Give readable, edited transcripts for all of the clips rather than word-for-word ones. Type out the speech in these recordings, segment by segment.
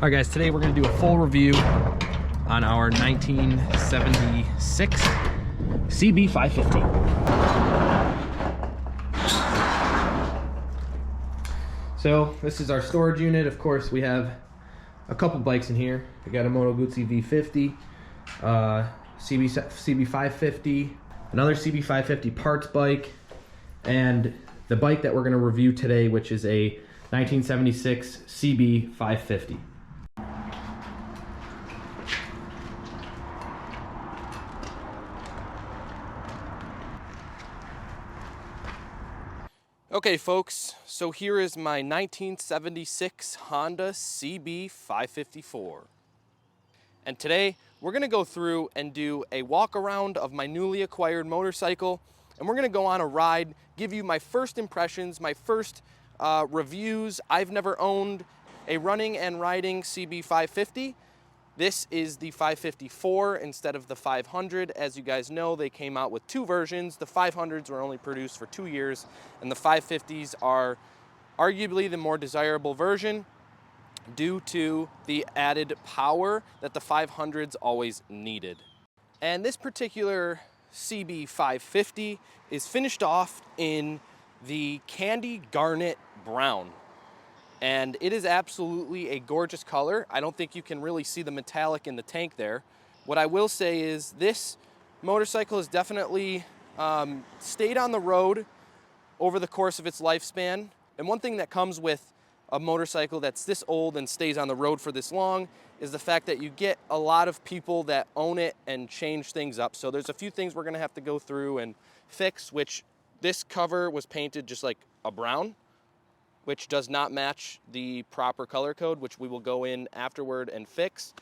All right, guys, today we're going to do a full review on our 1976 CB550. So this is our storage unit. Of course, we have a couple bikes in here. We got a Moto Guzzi V50, CB550, another CB550 parts bike, and the bike that we're going to review today, which is a 1976 CB550. Okay folks, so here is my 1976 Honda CB554. And today we're going to go through and do a walk around of my newly acquired motorcycle, and we're going to go on a ride, give you my first impressions, my first reviews. I've never owned a running and riding CB550. This is the 554 instead of the 500. As you guys know, they came out with two versions. The 500s were only produced for 2 years, and the 550s are arguably the more desirable version due to the added power that the 500s always needed. And this particular CB550 is finished off in the candy garnet brown. And it is absolutely a gorgeous color. I don't think you can really see the metallic in the tank there. What I will say is this motorcycle has definitely stayed on the road over the course of its lifespan. And one thing that comes with a motorcycle that's this old and stays on the road for this long is the fact that you get a lot of people that own it and change things up. So there's a few things we're gonna have to go through and fix, which this cover was painted just like a brown, which does not match the proper color code, which we will go in afterward and fix.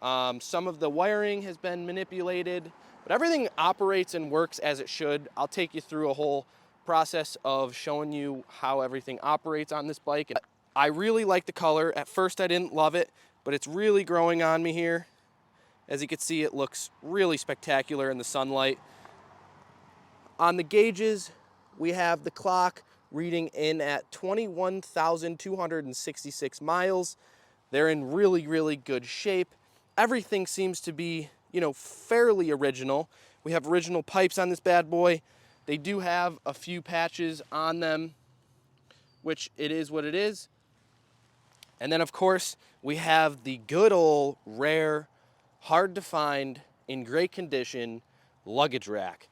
Some of the wiring has been manipulated, but everything operates and works as it should. I'll take you through a whole process of showing you how everything operates on this bike. I really like the color. At first I didn't love it, but it's really growing on me here. As you can see, it looks really spectacular in the sunlight. On the gauges, we have the clock reading in at 21,266 miles. They're in really, really good shape. Everything seems to be, fairly original. We have original pipes on this bad boy. They do have a few patches on them, which it is what it is. And then of course, we have the good old rare, hard to find, in great condition luggage rack.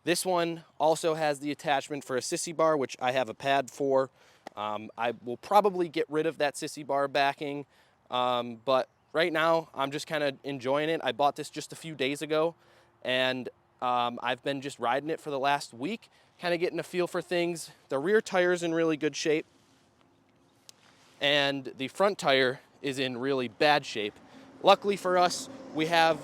This one also has the attachment for a sissy bar, which I have a pad for. I will probably get rid of that sissy bar backing, but right now I'm just kind of enjoying it. I bought this just a few days ago, and I've been just riding it for the last week, kind of getting a feel for things. The rear tire's in really good shape, and the front tire is in really bad shape. Luckily for us, we have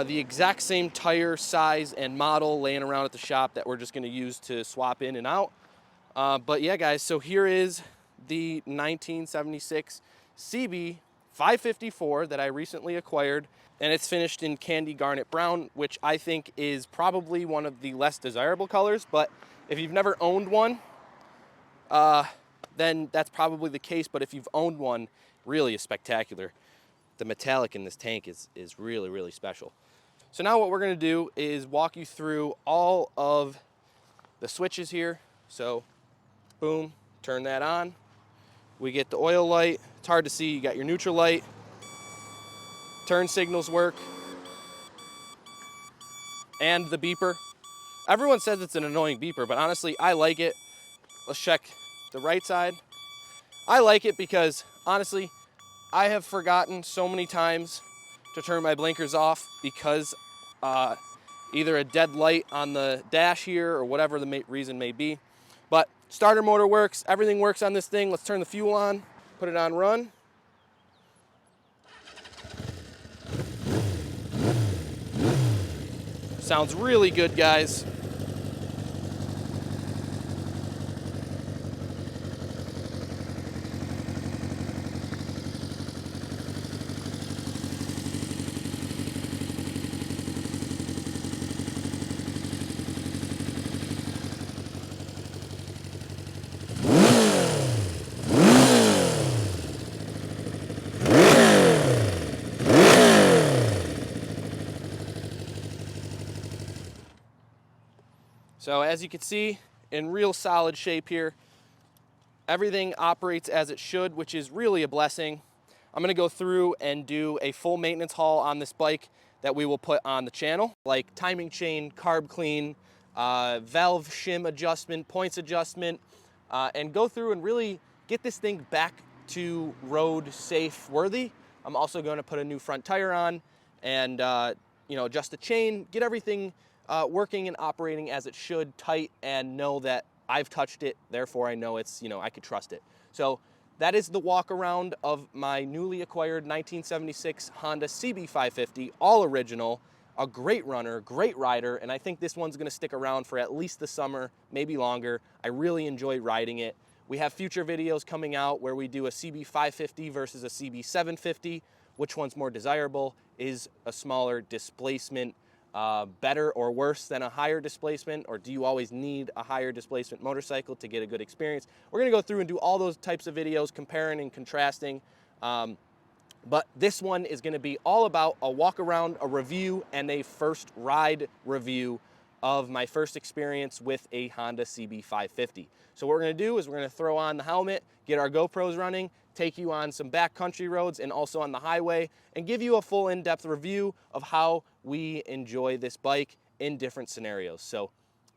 the exact same tire size and model laying around at the shop that we're just going to use to swap in and out. But yeah, guys, so here is the 1976 CB554 that I recently acquired, and it's finished in candy garnet brown, which I think is probably one of the less desirable colors. But if you've never owned one, then that's probably the case. But if you've owned one, really is spectacular. The metallic in this tank is really, really special. So now what we're gonna do is walk you through all of the switches here. So boom, turn that on. We get the oil light. It's hard to see, you got your neutral light. Turn signals work. And the beeper. Everyone says it's an annoying beeper, but honestly, I like it. Let's check the right side. I like it because honestly, I have forgotten so many times to turn my blinkers off because either a dead light on the dash here or whatever the reason may be. But starter motor works, everything works on this thing. Let's turn the fuel on, put it on run. Sounds really good, guys. So as you can see, in real solid shape here, everything operates as it should, which is really a blessing. I'm gonna go through and do a full maintenance haul on this bike that we will put on the channel, like timing chain, carb clean, valve shim adjustment, points adjustment, and go through and really get this thing back to road safe worthy. I'm also going to put a new front tire on and adjust the chain, get everything working and operating as it should, tight, and know that I've touched it, therefore I know it's, I could trust it. So that is the walk around of my newly acquired 1976 Honda CB550, all original, a great runner, great rider, and I think this one's gonna stick around for at least the summer, maybe longer. I really enjoy riding it. We have future videos coming out where we do a CB550 versus a CB750. Which one's more desirable? Is a smaller displacement better or worse than a higher displacement, or do you always need a higher displacement motorcycle to get a good experience? We're gonna go through and do all those types of videos, comparing and contrasting. But this one is gonna be all about a walk around, a review, and a first ride review of my first experience with a Honda CB550. So what we're gonna do is we're gonna throw on the helmet, get our GoPros running, take you on some backcountry roads and also on the highway, and give you a full in-depth review of how we enjoy this bike in different scenarios. So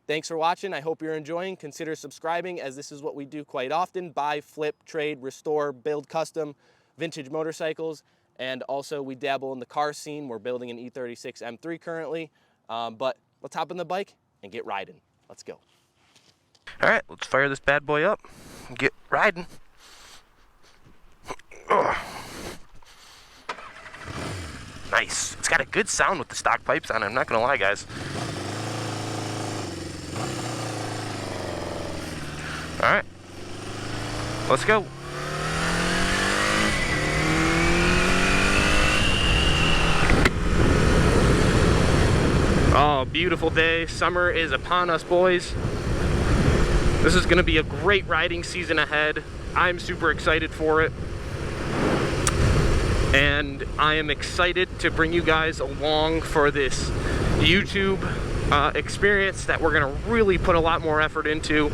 thanks for watching. I hope you're enjoying. Consider subscribing, as this is what we do quite often: buy, flip, trade, restore, build custom vintage motorcycles. And also we dabble in the car scene. We're building an E36 M3 currently, but let's hop on the bike and get riding. Let's go. All right, let's fire this bad boy up and get riding. Ugh. Nice. It's got a good sound with the stock pipes on it, I'm not gonna lie, guys. All right, let's go. Oh, beautiful day. Summer is upon us, boys. This is gonna be a great riding season ahead. I'm super excited for it. And I am excited to bring you guys along for this YouTube experience that we're gonna really put a lot more effort into.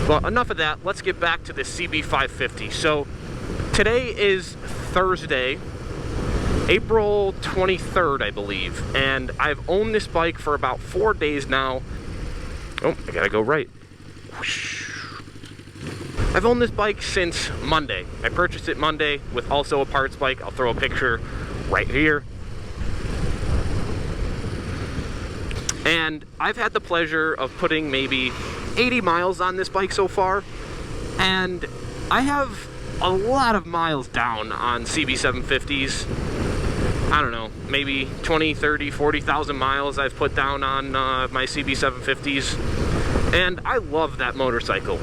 But enough of that, let's get back to the CB550. So today is Thursday, April 23rd, I believe, and I've owned this bike for about 4 days now. Oh, I gotta go right. Whoosh. I've owned this bike since Monday. I purchased it Monday with also a parts bike. I'll throw a picture right here. And I've had the pleasure of putting maybe 80 miles on this bike so far, and I have a lot of miles down on CB750s. I don't know, maybe 20, 30, 40,000 miles I've put down on my CB750s, and I love that motorcycle.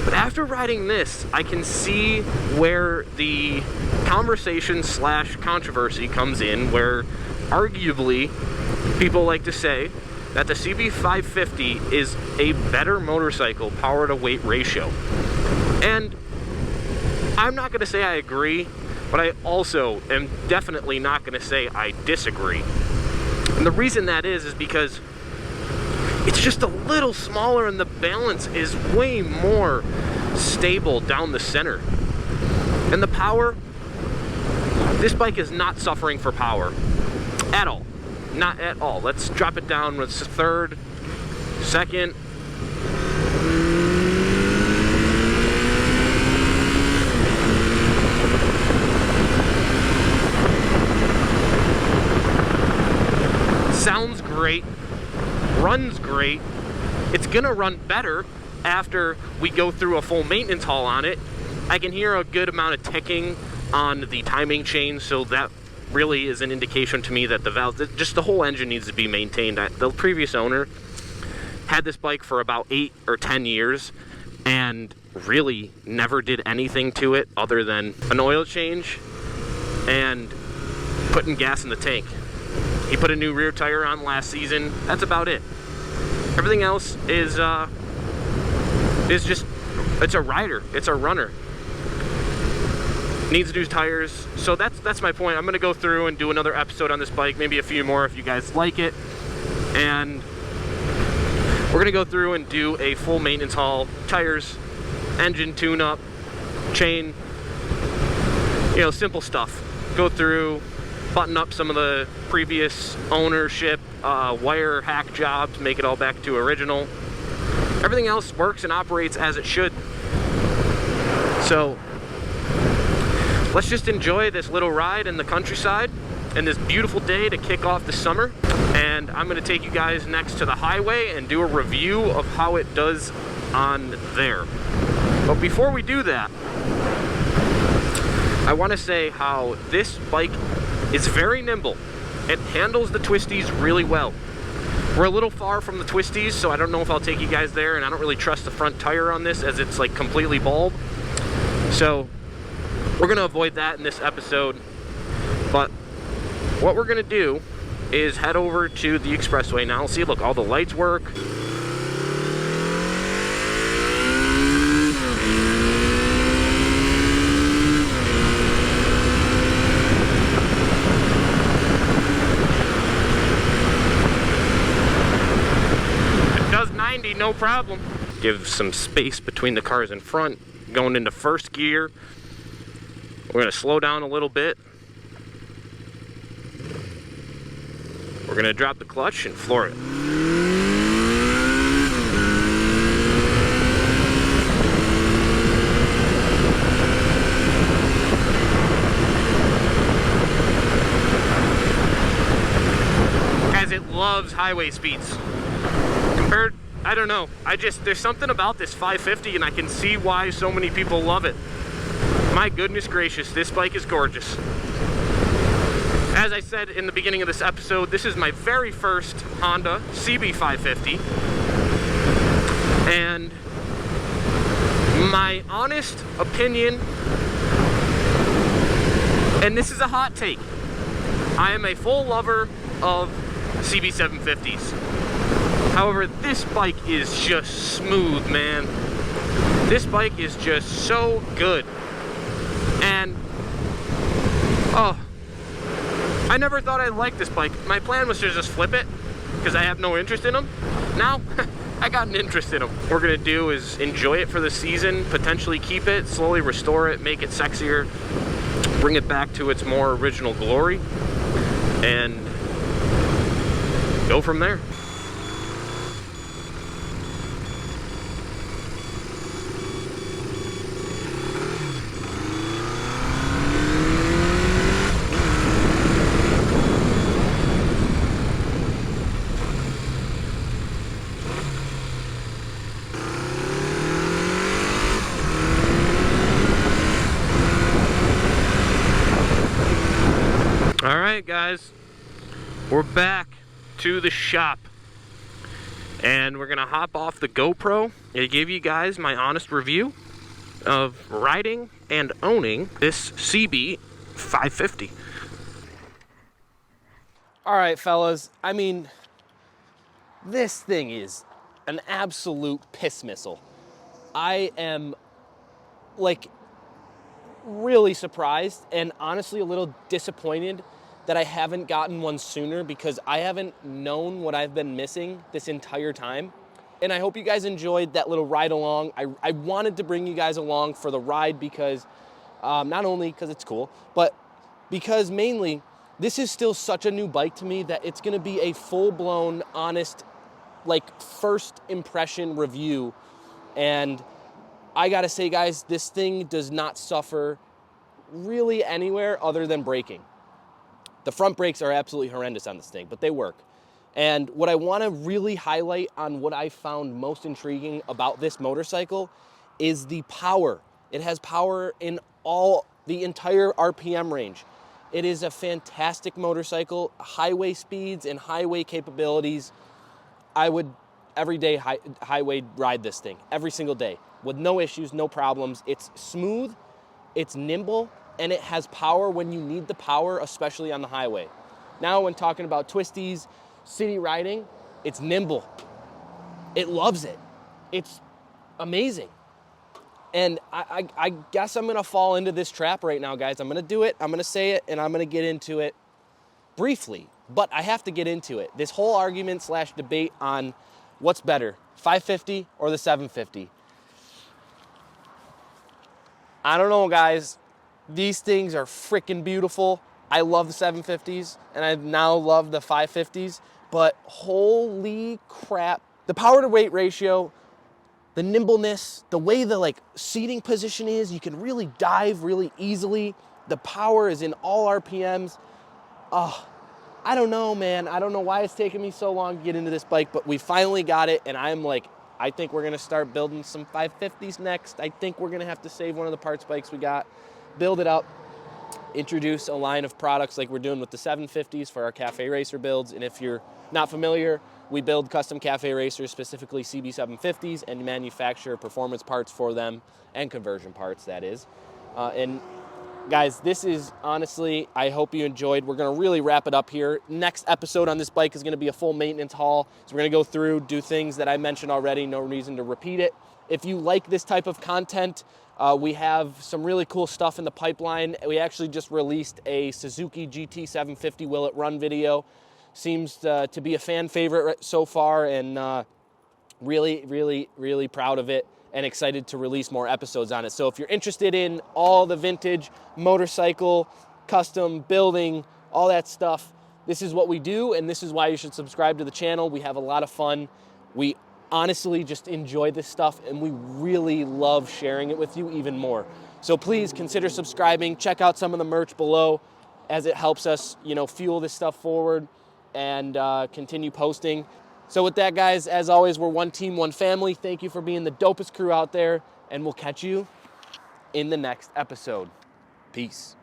But after riding this, I can see where the conversation slash controversy comes in, where arguably people like to say that the CB550 is a better motorcycle power to weight ratio. And I'm not going to say I agree, but I also am definitely not going to say I disagree. And the reason that is because it's just a little smaller and the balance is way more stable down the center. And the power, this bike is not suffering for power at all. Not at all. Let's drop it down with third, second. Sounds great, runs great. It's gonna run better after we go through a full maintenance haul on it. I can hear a good amount of ticking on the timing chain, so that really is an indication to me that the valve, just the whole engine needs to be maintained. The previous owner had this bike for about 8 or 10 years and really never did anything to it other than an oil change and putting gas in the tank. He put a new rear tire on last season. That's about it. Everything else is just, it's a rider, it's a runner. Needs new tires. So that's my point. I'm gonna go through and do another episode on this bike, maybe a few more if you guys like it. And We're gonna go through and do a full maintenance haul, tires, engine tune-up, chain, you know, simple stuff. Go through, button up some of the previous ownership, wire hack jobs, make it all back to original. Everything else works and operates as it should. So let's just enjoy this little ride in the countryside and this beautiful day to kick off the summer. And I'm gonna take you guys next to the highway and do a review of how it does on there. But before we do that, I wanna say how this bike is very nimble. It handles the twisties really well. We're a little far from the twisties, so I don't know if I'll take you guys there, and I don't really trust the front tire on this as it's like completely bald. So we're gonna avoid that in this episode. But what we're gonna do is head over to the expressway now. See, look, all the lights work. It does 90, no problem. Give some space between the cars in front. Going into first gear. We're gonna slow down a little bit. We're gonna drop the clutch and floor it. Guys, it loves highway speeds. Compared, I don't know, there's something about this 550 and I can see why so many people love it. My goodness gracious, this bike is gorgeous. As I said in the beginning of this episode, this is my very first Honda CB550. And my honest opinion, and this is a hot take, I am a full lover of CB750s. However, this bike is just smooth, man. This bike is just so good. And, oh, I never thought I'd like this bike. My plan was to just flip it because I have no interest in them. Now, I got an interest in them. What we're gonna do is enjoy it for the season, potentially keep it, slowly restore it, make it sexier, bring it back to its more original glory, and go from there. Alright guys, we're back to the shop and we're gonna hop off the GoPro and give you guys my honest review of riding and owning this CB550. Alright fellas, I mean, this thing is an absolute piss missile. I am like really surprised and honestly a little disappointed that I haven't gotten one sooner because I haven't known what I've been missing this entire time. And I hope you guys enjoyed that little ride along. I wanted to bring you guys along for the ride because not only because it's cool, but because mainly this is still such a new bike to me that it's gonna be a full-blown, honest, like first impression review. And I gotta say guys, this thing does not suffer really anywhere other than braking. The front brakes are absolutely horrendous on this thing, but they work. And what I wanna really highlight on what I found most intriguing about this motorcycle is the power. It has power in the entire RPM range. It is a fantastic motorcycle, highway speeds and highway capabilities. I would every day highway ride this thing, every single day, with no issues, no problems. It's smooth, it's nimble, and it has power when you need the power, especially on the highway. Now, when talking about twisties, city riding, it's nimble. It loves it. It's amazing. And I guess I'm gonna fall into this trap right now, guys. I'm gonna do it, I'm gonna say it, and I'm gonna get into it briefly, but I have to get into it. This whole argument / debate on What's better, 550 or the 750? I don't know, guys. These things are freaking beautiful. I love the 750s, and I now love the 550s, but holy crap. The power to weight ratio, the nimbleness, the way the like seating position is, you can really dive really easily. The power is in all RPMs. Oh, I don't know, man. I don't know why it's taken me so long to get into this bike, but we finally got it, and I'm like, I think we're gonna start building some 550s next. I think we're gonna have to save one of the parts bikes we got, build it up, introduce a line of products like we're doing with the 750s for our Cafe Racer builds. And if you're not familiar, we build custom Cafe Racers, specifically CB750s, and manufacture performance parts for them and conversion parts, that is. And guys, this is honestly, I hope you enjoyed. We're gonna really wrap it up here. Next episode on this bike is gonna be a full maintenance haul. So we're gonna go through, do things that I mentioned already, no reason to repeat it. If you like this type of content, we have some really cool stuff in the pipeline. We actually just released a Suzuki GT750 Will It Run video. Seems to be a fan favorite so far, and really, really, really proud of it and excited to release more episodes on it. So if you're interested in all the vintage motorcycle, custom building, all that stuff, this is what we do, and this is why you should subscribe to the channel. We have a lot of fun. We honestly just enjoy this stuff, and we really love sharing it with you even more. So please consider subscribing. Check out some of the merch below, as it helps us, fuel this stuff forward and continue posting. So with that, guys, as always, we're one team, one family. Thank you for being the dopest crew out there, and we'll catch you in the next episode. Peace.